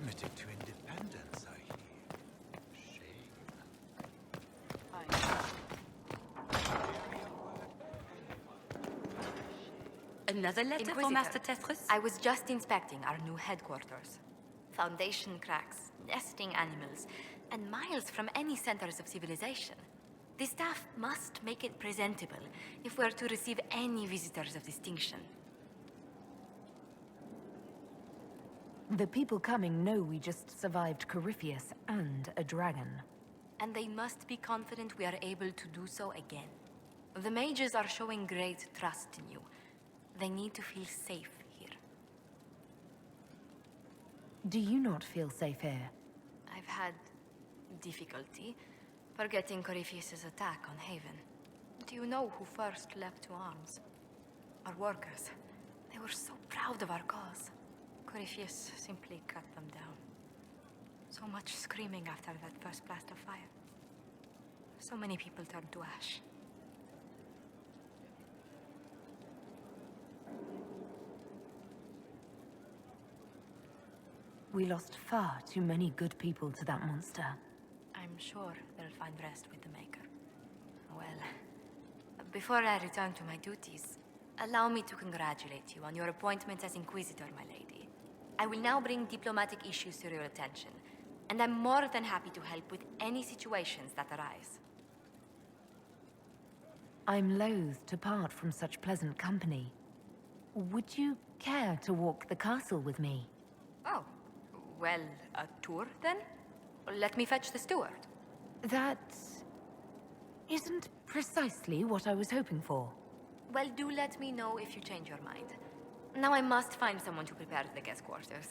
committed to independence, I hear. Shame. Another letter Inquisitor. for Master Tetris? I was just inspecting our new headquarters. Foundation cracks, nesting animals, and miles from any centers of civilization. The staff must make it presentable if we're to receive any visitors of distinction. The people coming know we just survived Corypheus and a dragon. And they must be confident we are able to do so again. The mages are showing great trust in you. They need to feel safe here. Do you not feel safe here? I've had difficulty forgetting Corypheus's attack on Haven. Do you know who first leapt to arms? Our workers. They were so proud of our cause. Corypheus simply cut them down. So much screaming after that first blast of fire. So many people turned to ash. We lost far too many good people to that monster. I'm sure they'll find rest with the Maker. Well, before I return to my duties, allow me to congratulate you on your appointment as Inquisitor, my lady. I will now bring diplomatic issues to your attention, and I'm more than happy to help with any situations that arise. I'm loath to part from such pleasant company. Would you care to walk the castle with me? Oh, well, a tour then? Let me fetch the steward. That isn't precisely what I was hoping for. Well, do let me know if you change your mind. Now I must find someone to prepare the guest quarters.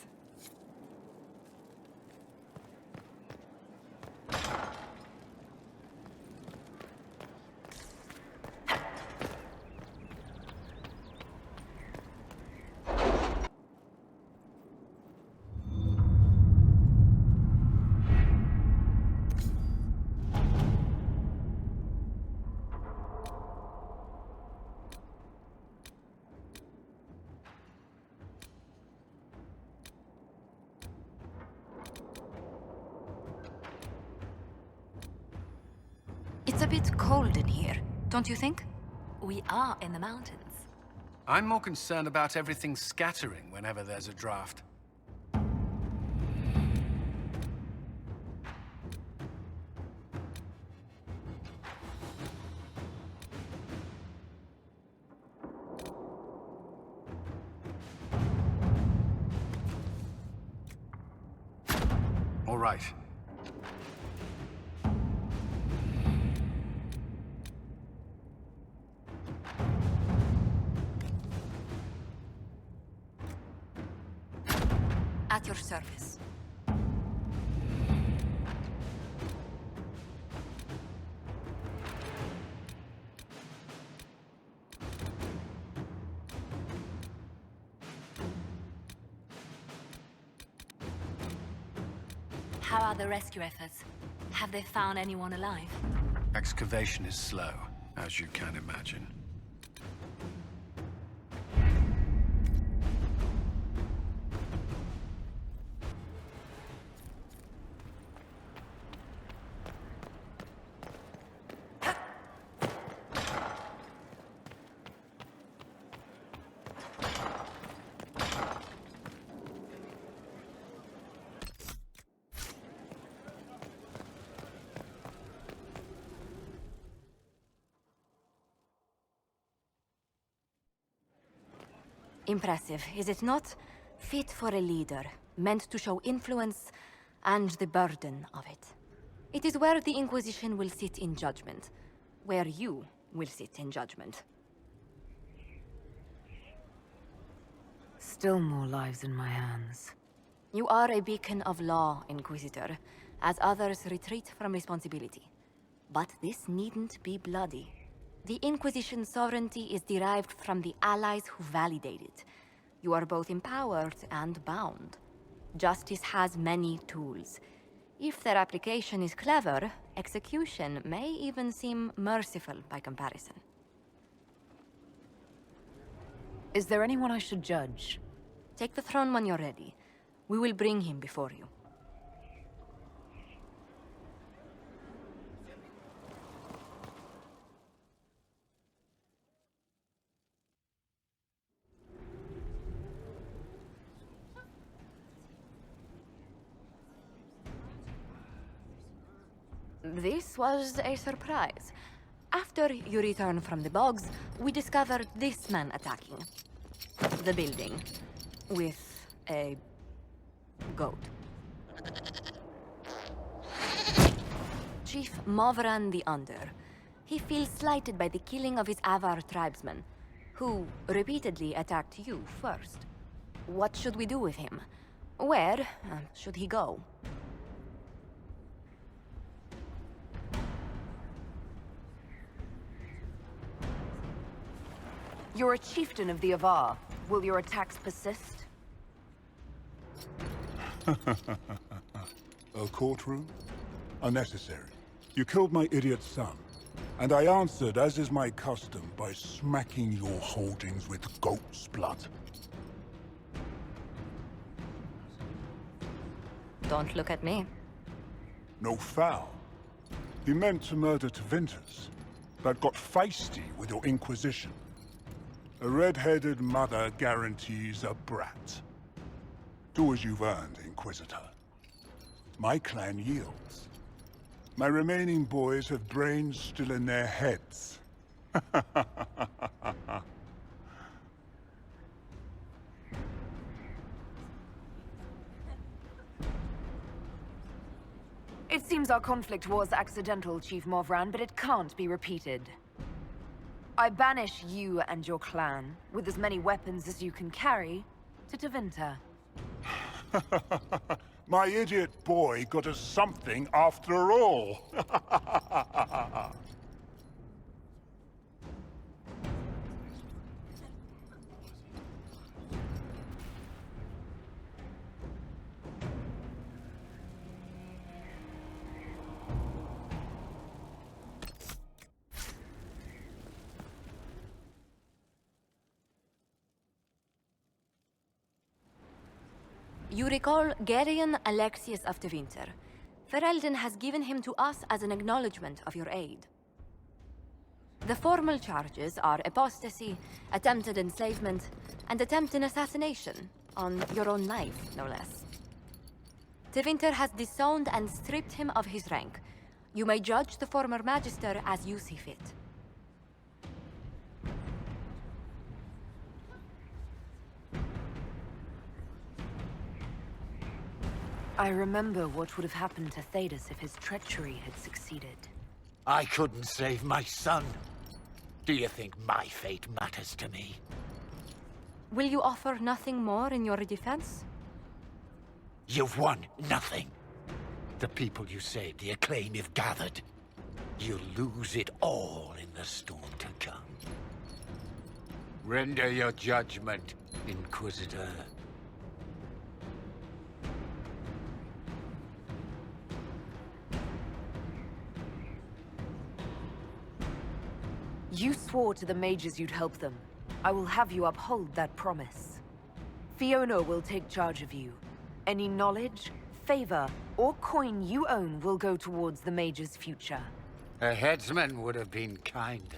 It's a bit cold in here, don't you think? We are in the mountains. I'm more concerned about everything scattering whenever there's a draft. All right. At your service. How are the rescue efforts? Have they found anyone alive? Excavation is slow, as you can imagine. Impressive, is it not? Fit for a leader, meant to show influence and the burden of it. It is where the Inquisition will sit in judgment, where you will sit in judgment. Still more lives in my hands. You are a beacon of law, Inquisitor, as others retreat from responsibility. But this needn't be bloody. The Inquisition's sovereignty is derived from the allies who validate it. You are both empowered and bound. Justice has many tools. If their application is clever, execution may even seem merciful by comparison. Is there anyone I should judge? Take the throne when you're ready. We will bring him before you. This was a surprise. After you return from the bogs, we discovered this man attacking the building with a goat. Chief Movran the Under. He feels slighted by the killing of his Avar tribesmen, who repeatedly attacked you first. What should we do with him? Where should he go? You're a chieftain of the Avar. Will your attacks persist? A courtroom? Unnecessary. You killed my idiot son, and I answered, as is my custom, by smacking your holdings with goat's blood. Don't look at me. No foul. You meant to murder Tevinters, but got feisty with your Inquisition. A red-headed mother guarantees a brat. Do as you've earned, Inquisitor. My clan yields. My remaining boys have brains still in their heads. It seems our conflict was accidental, Chief Movran, but it can't be repeated. I banish you and your clan, with as many weapons as you can carry, to Tevinter. My idiot boy got us something after all. You recall Gerion Alexius of Tevinter. Ferelden has given him to us as an acknowledgement of your aid. The formal charges are apostasy, attempted enslavement, and attempted assassination on your own life, no less. Tevinter has disowned and stripped him of his rank. You may judge the former Magister as you see fit. I remember what would have happened to Thedas if his treachery had succeeded. I couldn't save my son. Do you think my fate matters to me? Will you offer nothing more in your defense? You've won nothing. The people you saved, the acclaim you've gathered. You'll lose it all in the storm to come. Render your judgment, Inquisitor. You swore to the mages you'd help them. I will have you uphold that promise. Fiona will take charge of you. Any knowledge, favor, or coin you own will go towards the mage's future. A headsman would have been kinder.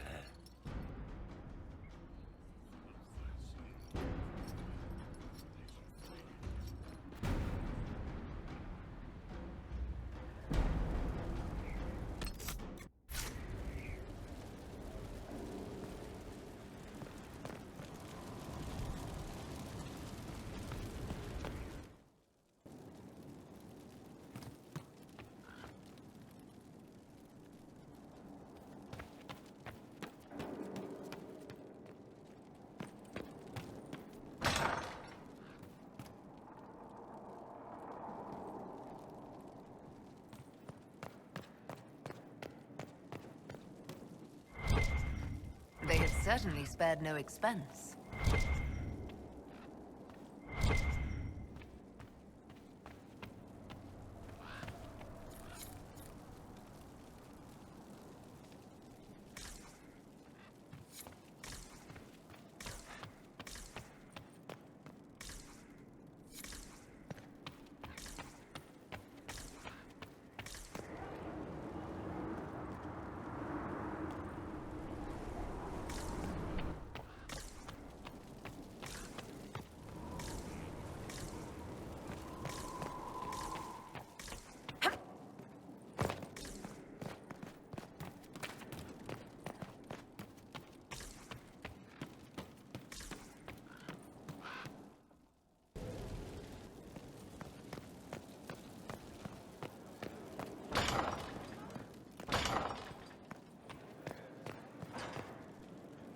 They had certainly spared no expense.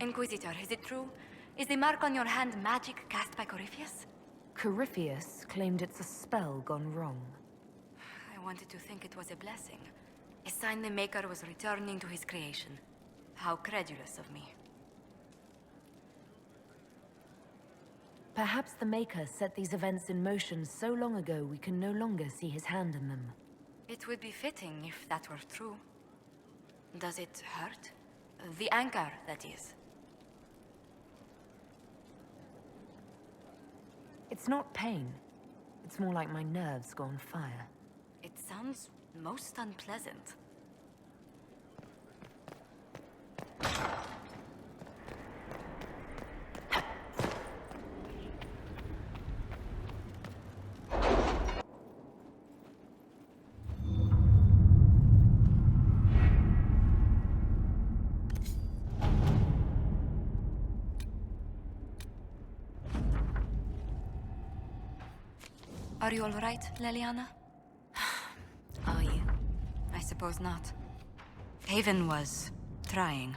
Inquisitor, is it true? Is the mark on your hand magic cast by Corypheus? Corypheus claimed it's a spell gone wrong. I wanted to think it was a blessing. A sign the Maker was returning to his creation. How credulous of me. Perhaps the Maker set these events in motion so long ago we can no longer see his hand in them. It would be fitting if that were true. Does it hurt? The anchor, that is. It's not pain. It's more like my nerves go on fire. It sounds most unpleasant. Are you all right, Leliana? Are you? I suppose not. Haven was trying.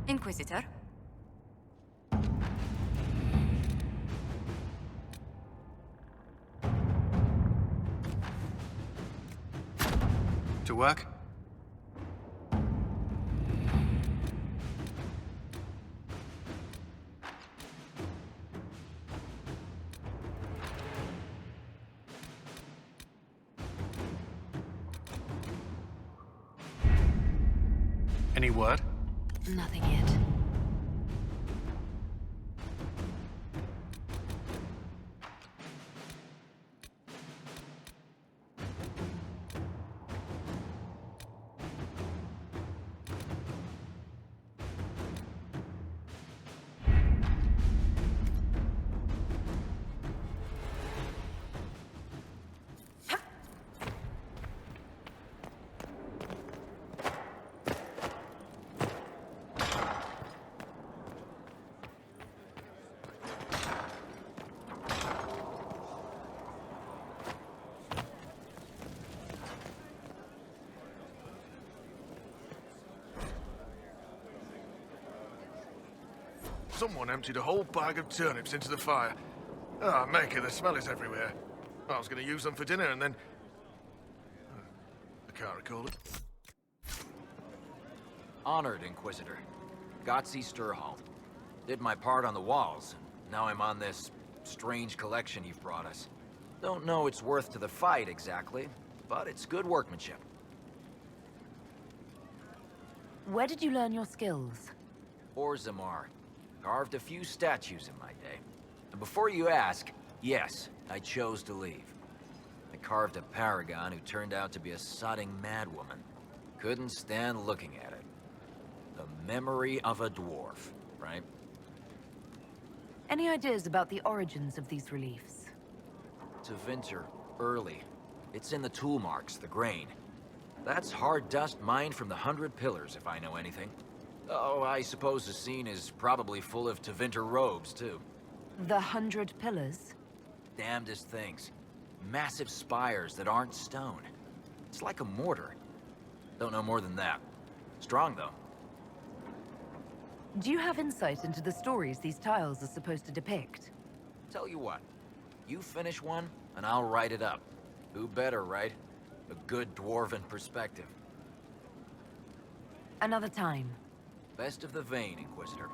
Inquisitor? To work? Any word? Nothing yet. Someone emptied a whole bag of turnips into the fire. Ah, Maker, the smell is everywhere. I was going to use them for dinner and then... I can't recall it. Honored, Inquisitor. Skyhold. Did my part on the walls. Now I'm on this strange collection you've brought us. Don't know its worth to the fight, exactly, but it's good workmanship. Where did you learn your skills? Moar. Carved a few statues in my day. And before you ask, yes, I chose to leave. I carved a paragon who turned out to be a sodding madwoman. Couldn't stand looking at it. The memory of a dwarf, right? Any ideas about the origins of these reliefs? Tevinter, early. It's in the tool marks, the grain. That's hard dust mined from the 100 Pillars, if I know anything. Oh, I suppose the scene is probably full of Tevinter robes, too. The 100 Pillars? Damnedest things. Massive spires that aren't stone. It's like a mortar. Don't know more than that. Strong, though. Do you have insight into the stories these tiles are supposed to depict? Tell you what. You finish one, and I'll write it up. Who better, right? A good dwarven perspective. Another time. Best of the vein, Inquisitor.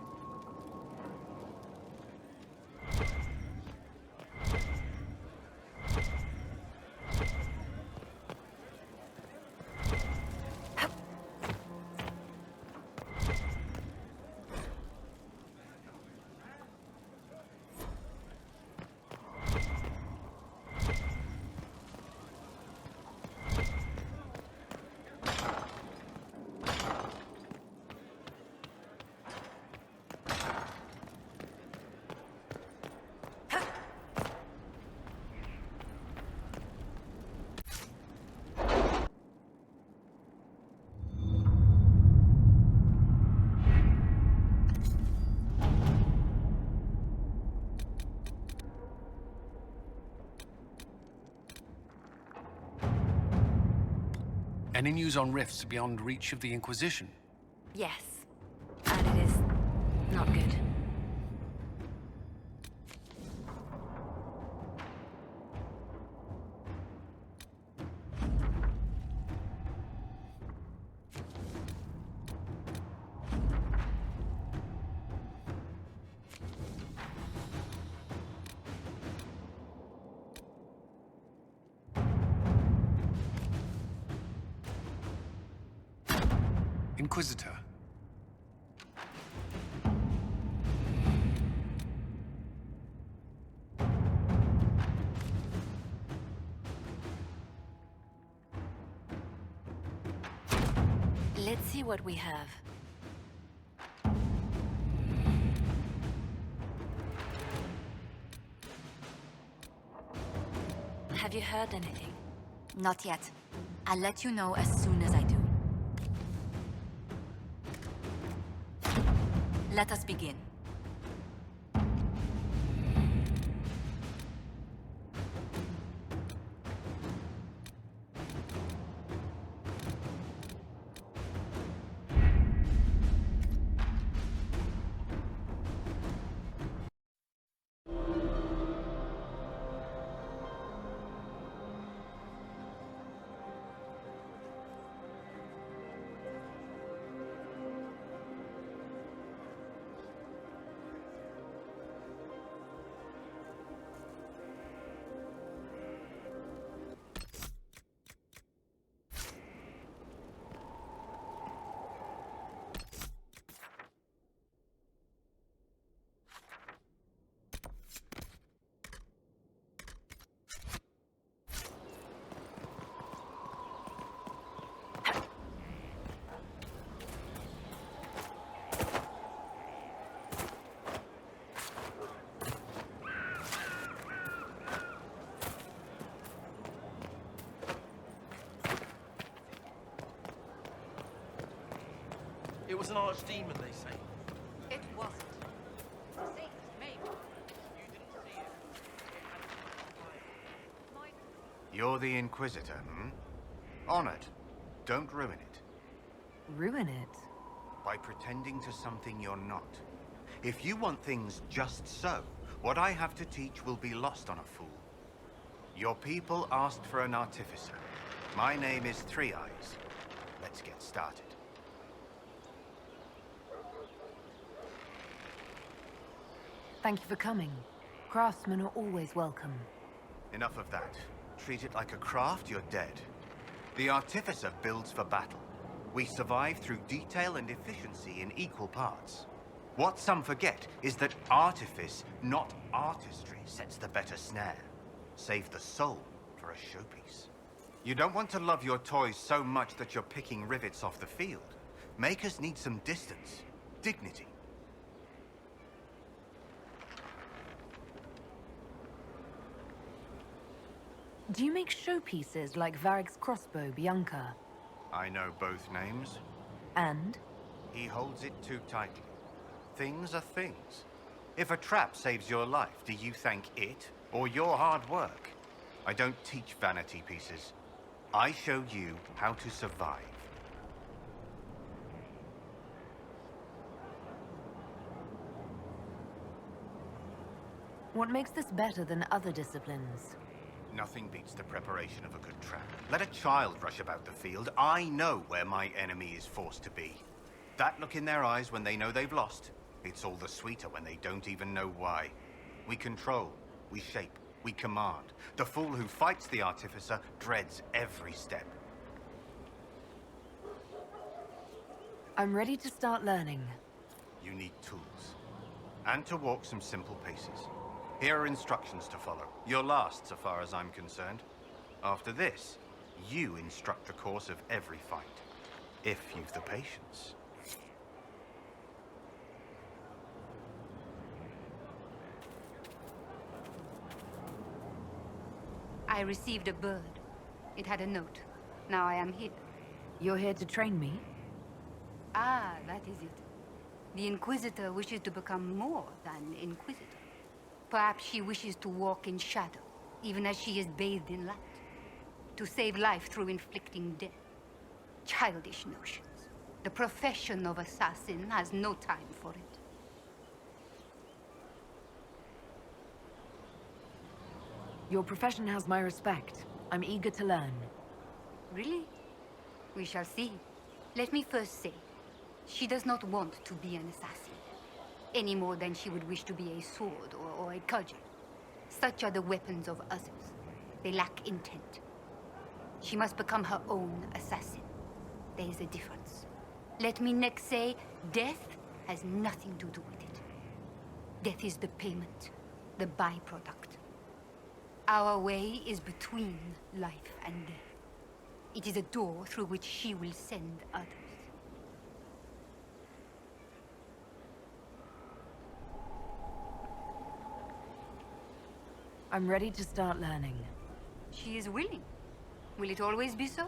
Any news on rifts beyond reach of the Inquisition? Yes. And it is not good. Inquisitor. Let's see what we have. Have you heard anything? Not yet. I'll let you know as soon as I do. Let us begin. It was an archdemon, they say. It wasn't. Saint, maybe. You didn't see it. You're the Inquisitor, hmm? Honored. Don't ruin it. Ruin it? By pretending to something you're not. If you want things just so, what I have to teach will be lost on a fool. Your people asked for an artificer. My name is Three Eyes. Let's get started. Thank you for coming. Craftsmen are always welcome. Enough of that. Treat it like a craft, you're dead. The artificer builds for battle. We survive through detail and efficiency in equal parts. What some forget is that artifice, not artistry, sets the better snare. Save the soul for a showpiece. You don't want to love your toys so much that you're picking rivets off the field. Makers need some distance, dignity. Do you make showpieces like Varric's crossbow, Bianca? I know both names. And? He holds it too tightly. Things are things. If a trap saves your life, do you thank it or your hard work? I don't teach vanity pieces. I show you how to survive. What makes this better than other disciplines? Nothing beats the preparation of a good trap. Let a child rush about the field. I know where my enemy is forced to be. That look in their eyes when they know they've lost, it's all the sweeter when they don't even know why. We control, we shape, we command. The fool who fights the artificer dreads every step. I'm ready to start learning. You need tools. And to walk some simple paces. Here are instructions to follow. Your last, so far as I'm concerned. After this, you instruct the course of every fight. If you've the patience. I received a bird. It had a note. Now I am here. You're here to train me? Ah, that is it. The Inquisitor wishes to become more than Inquisitor. Perhaps she wishes to walk in shadow, even as she is bathed in light. To save life through inflicting death. Childish notions. The profession of assassin has no time for it. Your profession has my respect. I'm eager to learn. Really? We shall see. Let me first say, she does not want to be an assassin, any more than she would wish to be a sword or a cudgel. Such are the weapons of others. They lack intent. She must become her own assassin. There is a difference. Let me next say, death has nothing to do with it. Death is the payment, the byproduct. Our way is between life and death. It is a door through which she will send others. I'm ready to start learning. She is willing. Will it always be so?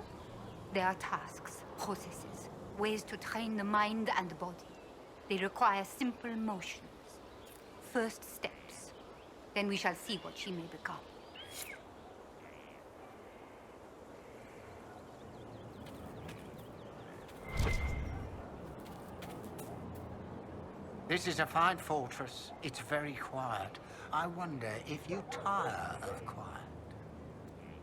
There are tasks, processes, ways to train the mind and body. They require simple motions. First steps. Then we shall see what she may become. This is a fine fortress. It's very quiet. I wonder if you tire of quiet.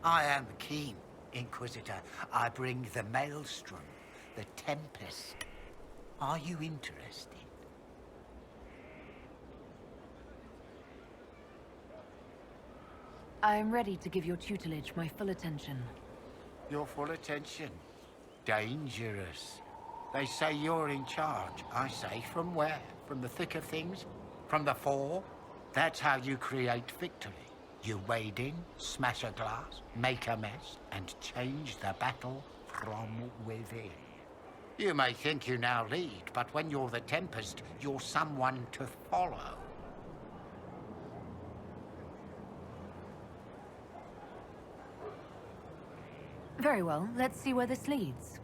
I am keen, Inquisitor. I bring the Maelstrom, the Tempest. Are you interested? I am ready to give your tutelage my full attention. Your full attention. Dangerous. They say you're in charge. I say, from where? From the thick of things? From the fore? That's how you create victory. You wade in, smash a glass, make a mess, and change the battle from within. You may think you now lead, but when you're the Tempest, you're someone to follow. Very well, let's see where this leads.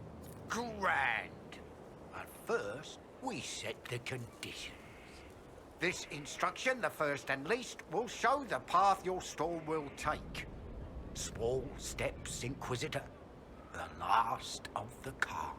Grand. But first, we set the conditions. This instruction, the first and least, will show the path your storm will take. Small steps, Inquisitor. The last of the calm.